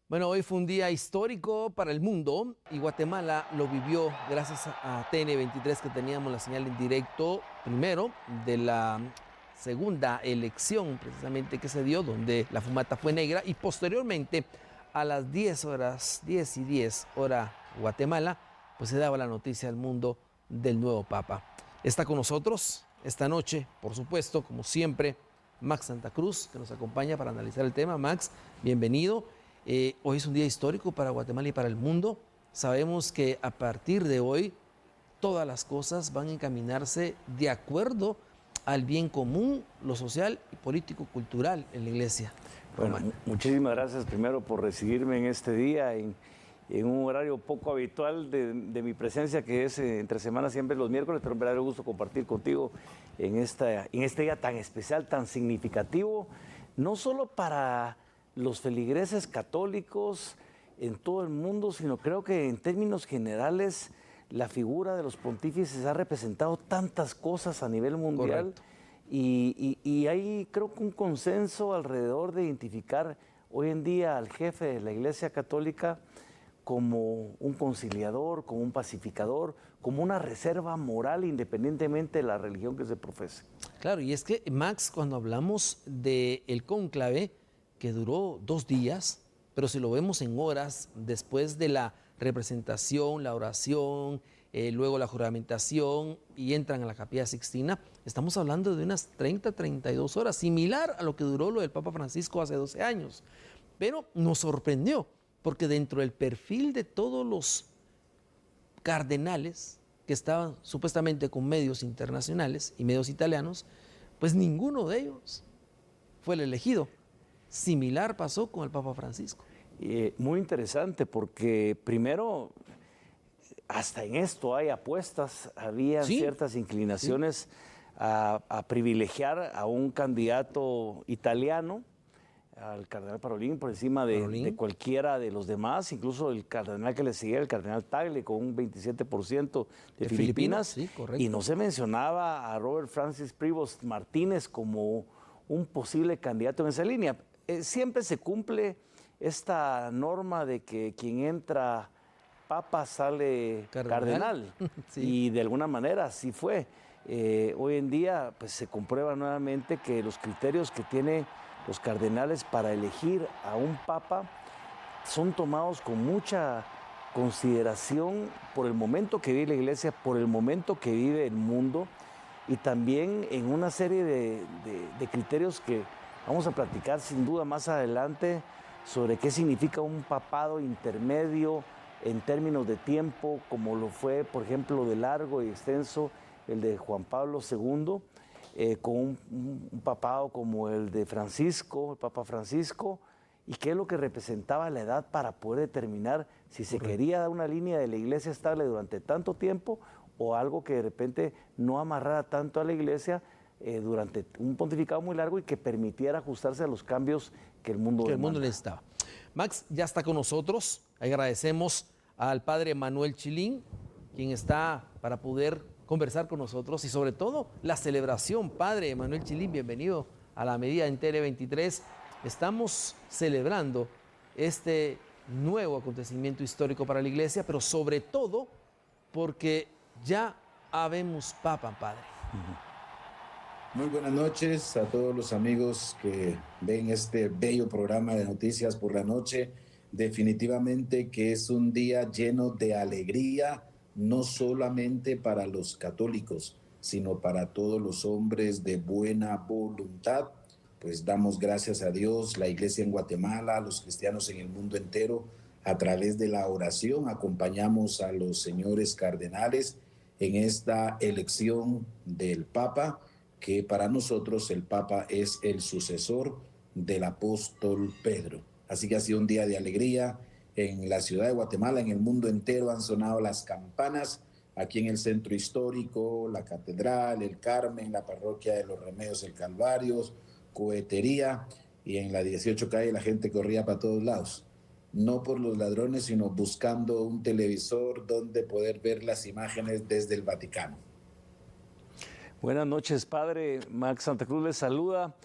Bueno, hoy fue un día histórico para el mundo y Guatemala lo vivió gracias a TN23 que teníamos la señal en directo primero de la segunda elección precisamente que se dio donde la fumata fue negra y posteriormente a las 10 horas, 10 y 10 hora Guatemala, pues se daba la noticia al mundo del nuevo Papa. Está con nosotros esta noche, por supuesto, como siempre, Max Santa Cruz, que nos acompaña para analizar el tema. Max, bienvenido. Hoy es un día histórico para Guatemala y para el mundo. Sabemos que a partir de hoy todas las cosas van a encaminarse de acuerdo al bien común, lo social y político-cultural en la iglesia. Bueno, muchísimas gracias primero por recibirme en este día, en un horario poco habitual de mi presencia, que es entre semanas siempre los miércoles, pero un verdadero gusto compartir contigo en este día tan especial, tan significativo, no solo para los feligreses católicos en todo el mundo, sino creo que en términos generales la figura de los pontífices ha representado tantas cosas a nivel mundial. Correcto. Y hay creo que un consenso alrededor de identificar hoy en día al jefe de la Iglesia Católica como un conciliador, como un pacificador, como una reserva moral independientemente de la religión que se profese. Claro, y es que Max, cuando hablamos del cónclave, que duró 2 días, pero si lo vemos en horas, después de la representación, la oración, luego la juramentación y entran a la Capilla Sixtina, estamos hablando de unas 30, 32 horas, similar a lo que duró lo del Papa Francisco hace 12 años. Pero nos sorprendió, porque dentro del perfil de todos los cardenales que estaban supuestamente con medios internacionales y medios italianos, pues ninguno de ellos fue el elegido. Similar pasó con el Papa Francisco. Muy interesante porque primero, hasta en esto hay apuestas, había ciertas inclinaciones a privilegiar a un candidato italiano, al cardenal Parolin, por encima de cualquiera de los demás, incluso el cardenal que le seguía, el cardenal Tagle, con un 27% de Filipinas. Sí, correcto. Y no se mencionaba a Robert Francis Prevost Martínez como un posible candidato en esa línea. Siempre se cumple esta norma de que quien entra papa sale cardenal. Sí. Y de alguna manera así fue. Hoy en día pues, se comprueba nuevamente que los criterios que tienen los cardenales para elegir a un papa son tomados con mucha consideración por el momento que vive la iglesia, por el momento que vive el mundo y también en una serie de criterios que vamos a platicar sin duda más adelante sobre qué significa un papado intermedio en términos de tiempo, como lo fue, por ejemplo, de largo y extenso el de Juan Pablo II, con un papado como el de Francisco, el Papa Francisco, y qué es lo que representaba la edad para poder determinar si se quería dar una línea de la iglesia estable durante tanto tiempo o algo que de repente no amarrara tanto a la iglesia durante un pontificado muy largo y que permitiera ajustarse a los cambios que el mundo necesitaba. Max ya está con nosotros. Agradecemos al padre Manuel Chilín, quien está para poder conversar con nosotros y sobre todo la celebración. Padre Manuel Chilín, bienvenido a La Medida en Tele23. Estamos celebrando este nuevo acontecimiento histórico para la iglesia, pero sobre todo porque ya habemos papa, padre. Muy buenas noches a todos los amigos que ven este bello programa de noticias por la noche. Definitivamente que es un día lleno de alegría, no solamente para los católicos, sino para todos los hombres de buena voluntad. Pues damos gracias a Dios, la iglesia en Guatemala, a los cristianos en el mundo entero, a través de la oración acompañamos a los señores cardenales en esta elección del Papa, que para nosotros el Papa es el sucesor del apóstol Pedro. Así que ha sido un día de alegría en la ciudad de Guatemala, en el mundo entero han sonado las campanas, aquí en el centro histórico, la catedral, el Carmen, la parroquia de los Remedios del Calvario, cohetería, y en la 18 calle la gente corría para todos lados, no por los ladrones, sino buscando un televisor donde poder ver las imágenes desde el Vaticano. Buenas noches, padre. Max Santa Cruz les saluda.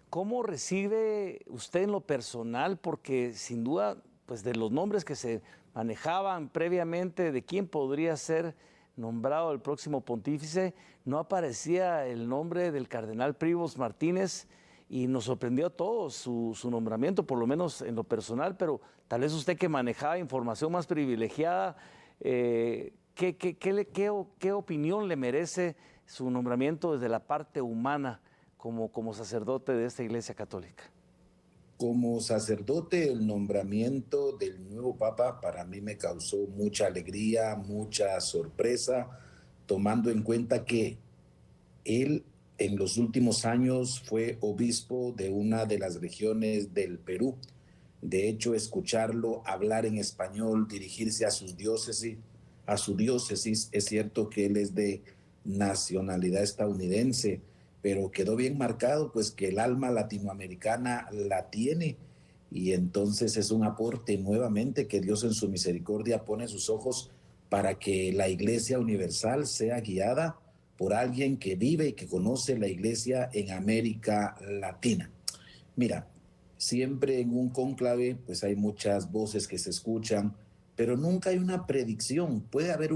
¿Cómo recibe usted en lo personal? Porque sin duda pues de los nombres que se manejaban previamente de quién podría ser nombrado el próximo pontífice, no aparecía el nombre del cardenal Prevost Martínez y nos sorprendió a todos su nombramiento, por lo menos en lo personal, pero tal vez usted que manejaba información más privilegiada, ¿qué opinión le merece su nombramiento desde la parte humana como sacerdote de esta Iglesia Católica? Como sacerdote, el nombramiento del nuevo Papa para mí me causó mucha alegría, mucha sorpresa, tomando en cuenta que él en los últimos años fue obispo de una de las regiones del Perú. De hecho, escucharlo hablar en español, dirigirse a su diócesis, es cierto que él es de nacionalidad estadounidense, pero quedó bien marcado pues que el alma latinoamericana la tiene, y entonces es un aporte nuevamente que Dios en su misericordia pone sus ojos para que la Iglesia Universal sea guiada por alguien que vive y que conoce la Iglesia en América Latina. Mira, siempre en un cónclave pues hay muchas voces que se escuchan, pero nunca hay una predicción. Puede haber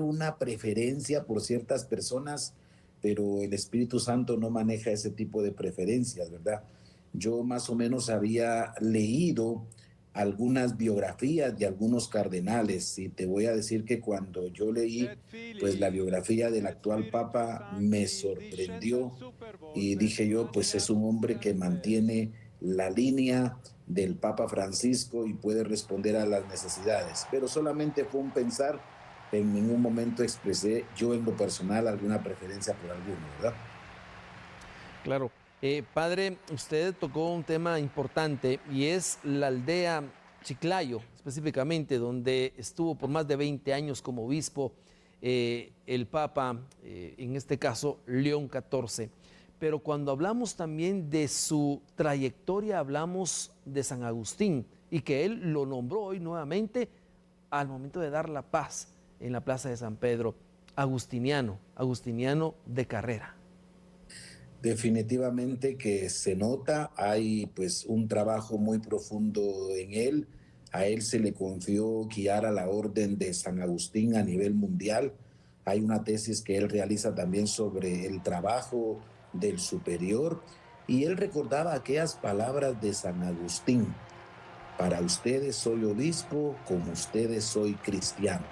una preferencia por ciertas personas, pero el Espíritu Santo no maneja ese tipo de preferencias, ¿verdad? Yo más o menos había leído algunas biografías de algunos cardenales, y te voy a decir que cuando yo leí pues la biografía del actual Papa me sorprendió, y dije yo, pues es un hombre que mantiene la línea del Papa Francisco y puede responder a las necesidades, pero solamente fue un pensar. En ningún momento expresé yo en lo personal alguna preferencia por alguno, ¿verdad? Claro. Padre, usted tocó un tema importante y es la aldea Chiclayo, específicamente, donde estuvo por más de 20 años como obispo el Papa, en este caso León XIV. Pero cuando hablamos también de su trayectoria, hablamos de San Agustín, y que él lo nombró hoy nuevamente al momento de dar la paz en la plaza de San Pedro, agustiniano de carrera. Definitivamente que se nota, hay pues un trabajo muy profundo en él. A él se le confió guiar a la orden de San Agustín a nivel mundial. Hay una tesis que él realiza también sobre el trabajo del superior, y él recordaba aquellas palabras de San Agustín: para ustedes soy obispo, como ustedes soy cristiano.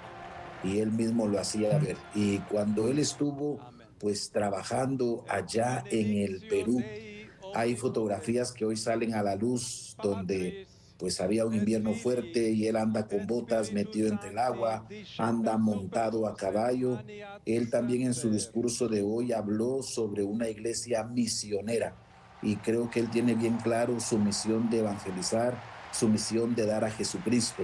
Y él mismo lo hacía ver. Y cuando él estuvo pues trabajando allá en el Perú, hay fotografías que hoy salen a la luz donde pues había un invierno fuerte y él anda con botas metido entre el agua, anda montado a caballo. Él también en su discurso de hoy habló sobre una iglesia misionera, y creo que él tiene bien claro su misión de evangelizar, su misión de dar a Jesucristo.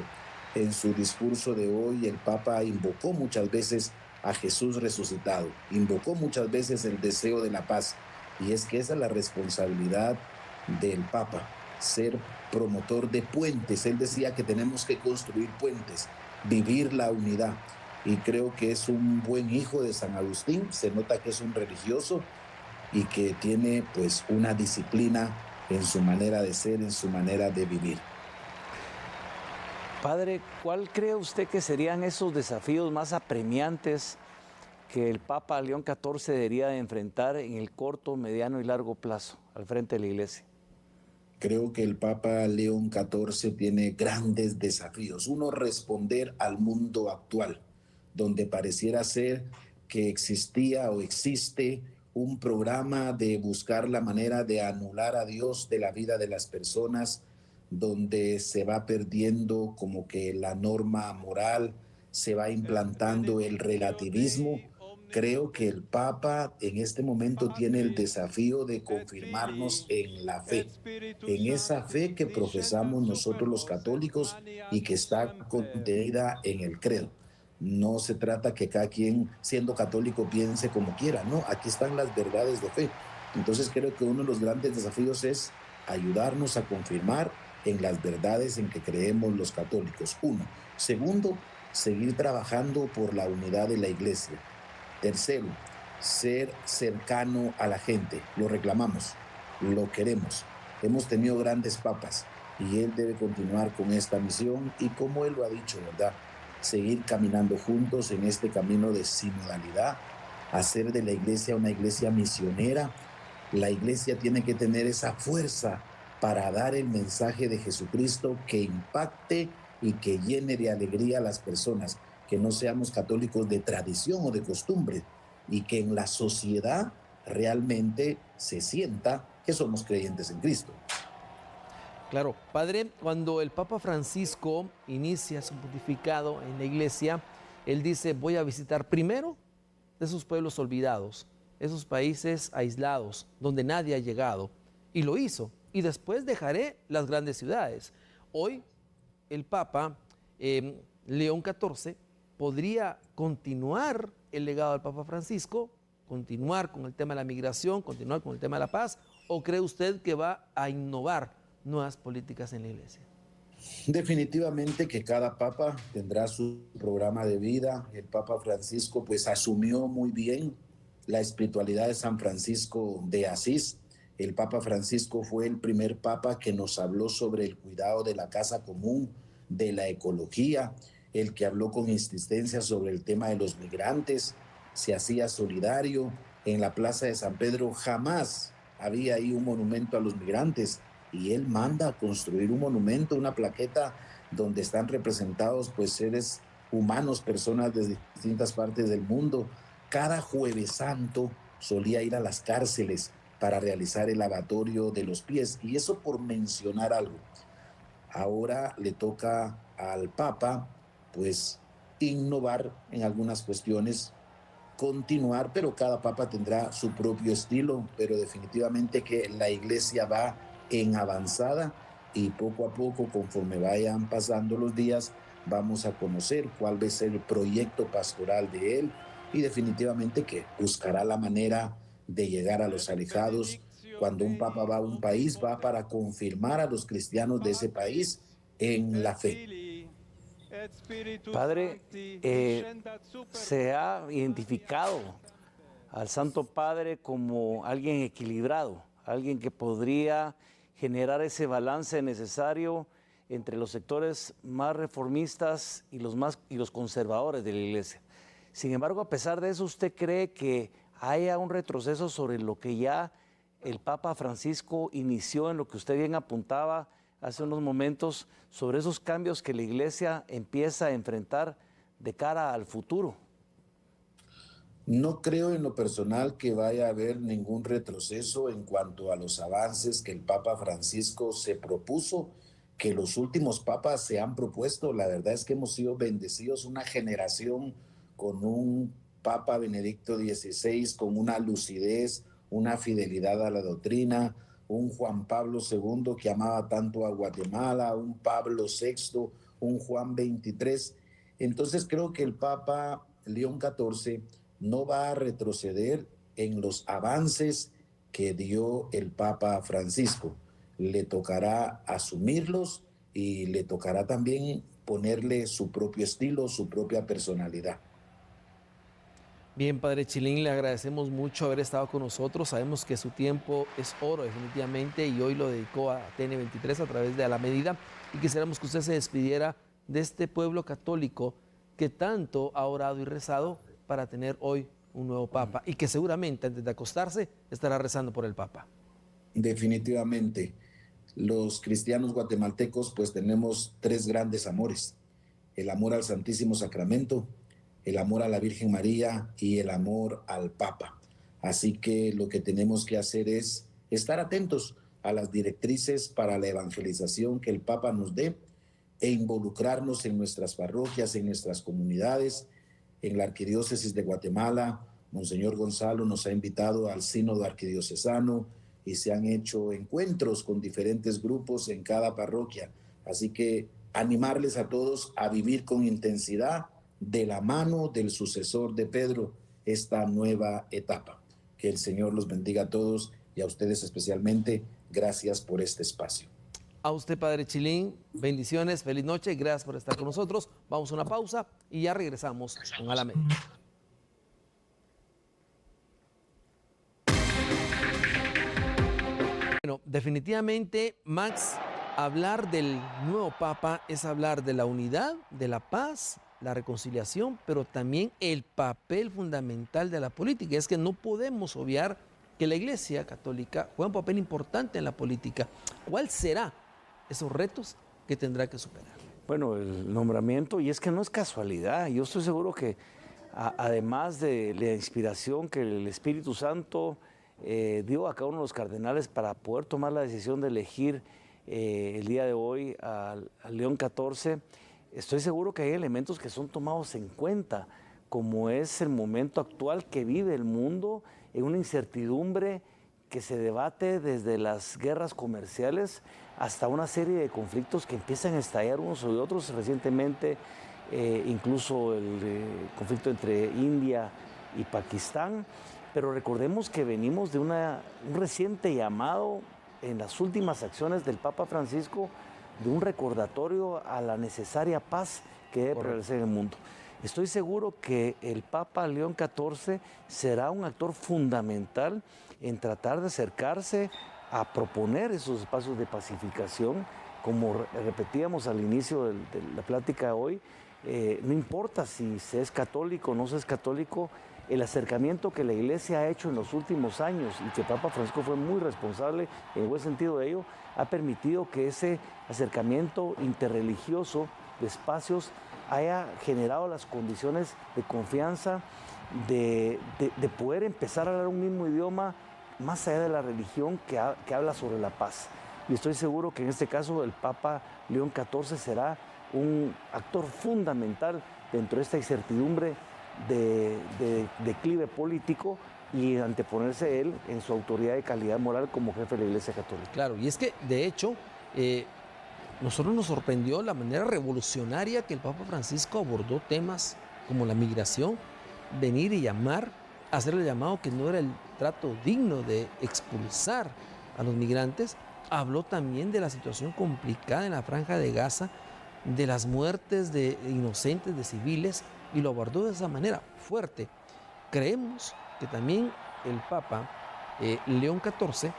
En su discurso de hoy, el Papa invocó muchas veces a Jesús resucitado, invocó muchas veces el deseo de la paz, y es que esa es la responsabilidad del Papa, ser promotor de puentes. Él decía que tenemos que construir puentes, vivir la unidad, y creo que es un buen hijo de San Agustín. Se nota que es un religioso y que tiene pues una disciplina en su manera de ser, en su manera de vivir. Padre, ¿cuál cree usted que serían esos desafíos más apremiantes que el Papa León XIV debería de enfrentar en el corto, mediano y largo plazo al frente de la Iglesia? Creo que el Papa León XIV tiene grandes desafíos. Uno, responder al mundo actual, donde pareciera ser que existía o existe un programa de buscar la manera de anular a Dios de la vida de las personas, donde se va perdiendo como que la norma moral, se va implantando el relativismo. Creo que el Papa en este momento tiene el desafío de confirmarnos en la fe, en esa fe que profesamos nosotros los católicos y que está contenida en el credo. No se trata que cada quien, siendo católico, piense como quiera, no, aquí están las verdades de fe. Entonces creo que uno de los grandes desafíos es ayudarnos a confirmar en las verdades en que creemos los católicos. Uno. Segundo, seguir trabajando por la unidad de la Iglesia. Tercero, ser cercano a la gente. Lo reclamamos, lo queremos. Hemos tenido grandes papas, y él debe continuar con esta misión y como él lo ha dicho, ¿verdad? Seguir caminando juntos en este camino de sinodalidad, hacer de la iglesia una iglesia misionera. La iglesia tiene que tener esa fuerza para dar el mensaje de Jesucristo que impacte y que llene de alegría a las personas, que no seamos católicos de tradición o de costumbre y que en la sociedad realmente se sienta que somos creyentes en Cristo. Claro, padre, cuando el Papa Francisco inicia su pontificado en la iglesia, él dice, voy a visitar primero esos pueblos olvidados, esos países aislados, donde nadie ha llegado, y lo hizo, y después dejaré las grandes ciudades. Hoy, el Papa León XIV podría continuar el legado del Papa Francisco, continuar con el tema de la migración, continuar con el tema de la paz, ¿o cree usted que va a innovar nuevas políticas en la iglesia? Definitivamente que cada papa tendrá su programa de vida. El Papa Francisco pues asumió muy bien la espiritualidad de San Francisco de Asís. El Papa Francisco fue el primer papa que nos habló sobre el cuidado de la casa común, de la ecología, el que habló con insistencia sobre el tema de los migrantes, se hacía solidario. En la Plaza de San Pedro jamás había ahí un monumento a los migrantes y él manda a construir un monumento, una plaqueta donde están representados pues seres humanos, personas de distintas partes del mundo. Cada Jueves Santo solía ir a las cárceles para realizar el lavatorio de los pies, y eso por mencionar algo. Ahora le toca al Papa pues innovar en algunas cuestiones, continuar, pero cada papa tendrá su propio estilo, pero definitivamente que la iglesia va en avanzada y poco a poco, conforme vayan pasando los días, vamos a conocer cuál va a ser el proyecto pastoral de él y definitivamente que buscará la manera de llegar a los alejados. Cuando un papa va a un país, va para confirmar a los cristianos de ese país en la fe. Padre, se ha identificado al Santo Padre como alguien equilibrado, alguien que podría generar ese balance necesario entre los sectores más reformistas y los conservadores de la Iglesia. Sin embargo, a pesar de eso, ¿usted cree que haya un retroceso sobre lo que ya el Papa Francisco inició, en lo que usted bien apuntaba hace unos momentos, sobre esos cambios que la Iglesia empieza a enfrentar de cara al futuro? No creo en lo personal que vaya a haber ningún retroceso en cuanto a los avances que el Papa Francisco se propuso, que los últimos papas se han propuesto. La verdad es que hemos sido bendecidos, una generación con un Papa Benedicto XVI, con una lucidez, una fidelidad a la doctrina, un Juan Pablo II que amaba tanto a Guatemala, un Pablo VI, un Juan XXIII. Entonces creo que el Papa León XIV no va a retroceder en los avances que dio el Papa Francisco. Le tocará asumirlos y le tocará también ponerle su propio estilo, su propia personalidad. Bien, Padre Chilín, le agradecemos mucho haber estado con nosotros. Sabemos que su tiempo es oro definitivamente y hoy lo dedicó a TN23 a través de A la Medida, y quisiéramos que usted se despidiera de este pueblo católico que tanto ha orado y rezado para tener hoy un nuevo Papa y que seguramente antes de acostarse estará rezando por el Papa. Definitivamente, los cristianos guatemaltecos pues tenemos tres grandes amores: el amor al Santísimo Sacramento, el amor a la Virgen María y el amor al Papa. Así que lo que tenemos que hacer es estar atentos a las directrices para la evangelización que el Papa nos dé e involucrarnos en nuestras parroquias, en nuestras comunidades. En la Arquidiócesis de Guatemala, Monseñor Gonzalo nos ha invitado al Sínodo Arquidiocesano y se han hecho encuentros con diferentes grupos en cada parroquia. Así que animarles a todos a vivir con intensidad de la mano del sucesor de Pedro esta nueva etapa. Que el Señor los bendiga a todos y a ustedes especialmente. Gracias por este espacio. A usted, Padre Chilín, bendiciones, feliz noche, gracias por estar con nosotros. Vamos a una pausa y ya regresamos con A la Medida. Bueno, definitivamente Max hablar del nuevo Papa es hablar de la unidad, de la paz, la reconciliación, pero también el papel fundamental de la política. Es que no podemos obviar que la Iglesia Católica juega un papel importante en la política. ¿Cuál será esos retos que tendrá que superar? Bueno, el nombramiento, y es que no es casualidad. Yo estoy seguro que además de la inspiración que el Espíritu Santo dio a cada uno de los cardenales para poder tomar la decisión de elegir el día de hoy al León XIV, estoy seguro que hay elementos que son tomados en cuenta, como es el momento actual que vive el mundo en una incertidumbre que se debate desde las guerras comerciales hasta una serie de conflictos que empiezan a estallar unos sobre otros. Recientemente, incluso el conflicto entre India y Pakistán. Pero recordemos que venimos de un reciente llamado en las últimas acciones del Papa Francisco de un recordatorio a la necesaria paz que debe prevalecer en el mundo. Estoy seguro que el Papa León XIV será un actor fundamental en tratar de acercarse a proponer esos espacios de pacificación. Como repetíamos al inicio de la plática hoy, no importa si se es católico o no se es católico, el acercamiento que la Iglesia ha hecho en los últimos años y que Papa Francisco fue muy responsable en el buen sentido de ello, ha permitido que ese acercamiento interreligioso de espacios haya generado las condiciones de confianza, de poder empezar a hablar un mismo idioma más allá de la religión que habla sobre la paz. Y estoy seguro que en este caso el Papa León XIV será un actor fundamental dentro de esta incertidumbre de declive político y anteponerse él en su autoridad y calidad moral como jefe de la Iglesia Católica. Claro, y es que de hecho nosotros nos sorprendió la manera revolucionaria que el Papa Francisco abordó temas como la migración, venir y hacer el llamado que no era el trato digno de expulsar a los migrantes. Habló también de la situación complicada en la Franja de Gaza, de las muertes de inocentes, de civiles, y lo abordó de esa manera fuerte. Creemos que también el Papa León XIV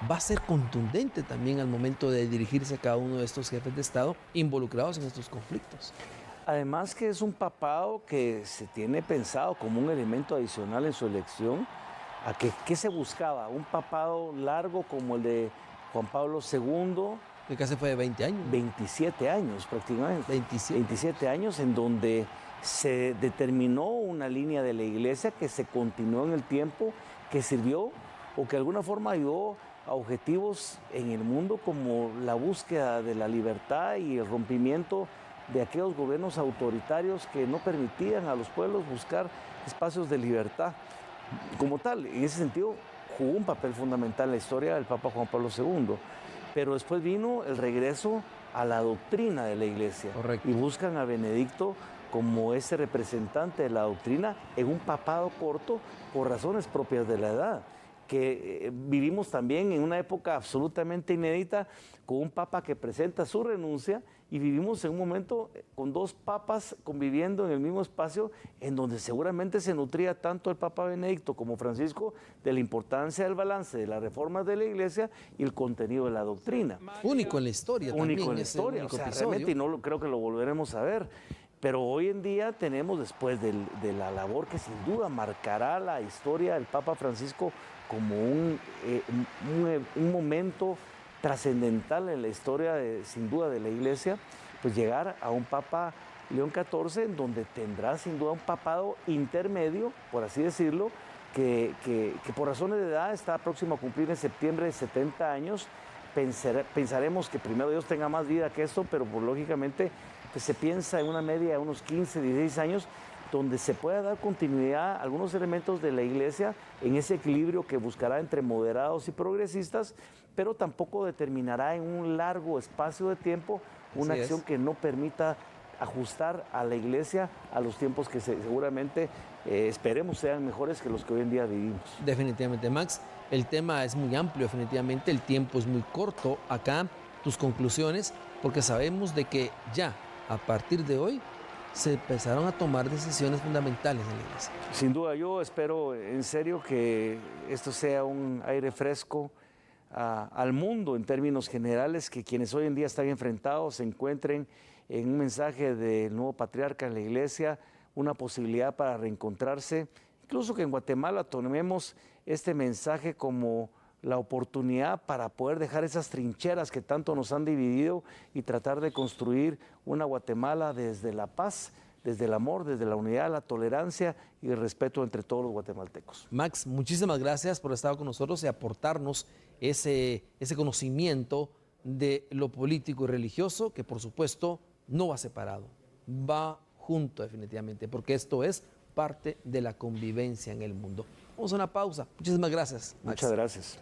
va a ser contundente también al momento de dirigirse a cada uno de estos jefes de Estado involucrados en estos conflictos. Además que es un papado que se tiene pensado como un elemento adicional en su elección. ¿Qué se buscaba? Un papado largo como el de Juan Pablo II. Que casi fue de 20 años. 27 años prácticamente. 27 años en donde se determinó una línea de la Iglesia que se continuó en el tiempo, que sirvió o que de alguna forma ayudó a objetivos en el mundo como la búsqueda de la libertad y el rompimiento de aquellos gobiernos autoritarios que no permitían a los pueblos buscar espacios de libertad. Como tal, en ese sentido, jugó un papel fundamental en la historia del Papa Juan Pablo II. Pero después vino el regreso a la doctrina de la Iglesia. Correcto. Y buscan a Benedicto como ese representante de la doctrina en un papado corto por razones propias de la edad. Que vivimos también en una época absolutamente inédita con un papa que presenta su renuncia y vivimos en un momento con dos papas conviviendo en el mismo espacio en donde seguramente se nutría tanto el Papa Benedicto como Francisco de la importancia del balance de las reformas de la Iglesia y el contenido de la doctrina. Único en la historia también. Único en la historia, realmente, y no creo que lo volveremos a ver. Pero hoy en día tenemos, después de la labor que sin duda marcará la historia del Papa Francisco como un momento trascendental en la historia, sin duda, de la Iglesia, pues llegar a un Papa León XIV, en donde tendrá sin duda un papado intermedio, por así decirlo, que por razones de edad está próximo a cumplir en septiembre de 70 años. Pensaremos que primero Dios tenga más vida que esto, pero lógicamente pues se piensa en una media de unos 15, 16 años, donde se pueda dar continuidad a algunos elementos de la Iglesia en ese equilibrio que buscará entre moderados y progresistas, pero tampoco determinará en un largo espacio de tiempo una acción que no permita ajustar a la Iglesia a los tiempos que seguramente esperemos sean mejores que los que hoy en día vivimos. Definitivamente, Max. El tema es muy amplio, definitivamente. El tiempo es muy corto. Acá, tus conclusiones, porque sabemos de que ya a partir de hoy se empezaron a tomar decisiones fundamentales en la Iglesia. Sin duda, yo espero en serio que esto sea un aire fresco al mundo en términos generales, que quienes hoy en día están enfrentados se encuentren en un mensaje del nuevo patriarca en la iglesia, una posibilidad para reencontrarse, incluso que en Guatemala tomemos este mensaje como la oportunidad para poder dejar esas trincheras que tanto nos han dividido y tratar de construir una Guatemala desde la paz, desde el amor, desde la unidad, la tolerancia y el respeto entre todos los guatemaltecos. Max, muchísimas gracias por estar con nosotros y aportarnos ese conocimiento de lo político y religioso, que por supuesto no va separado, va junto definitivamente, porque esto es parte de la convivencia en el mundo. Vamos a una pausa. Muchísimas gracias, Max. Muchas gracias.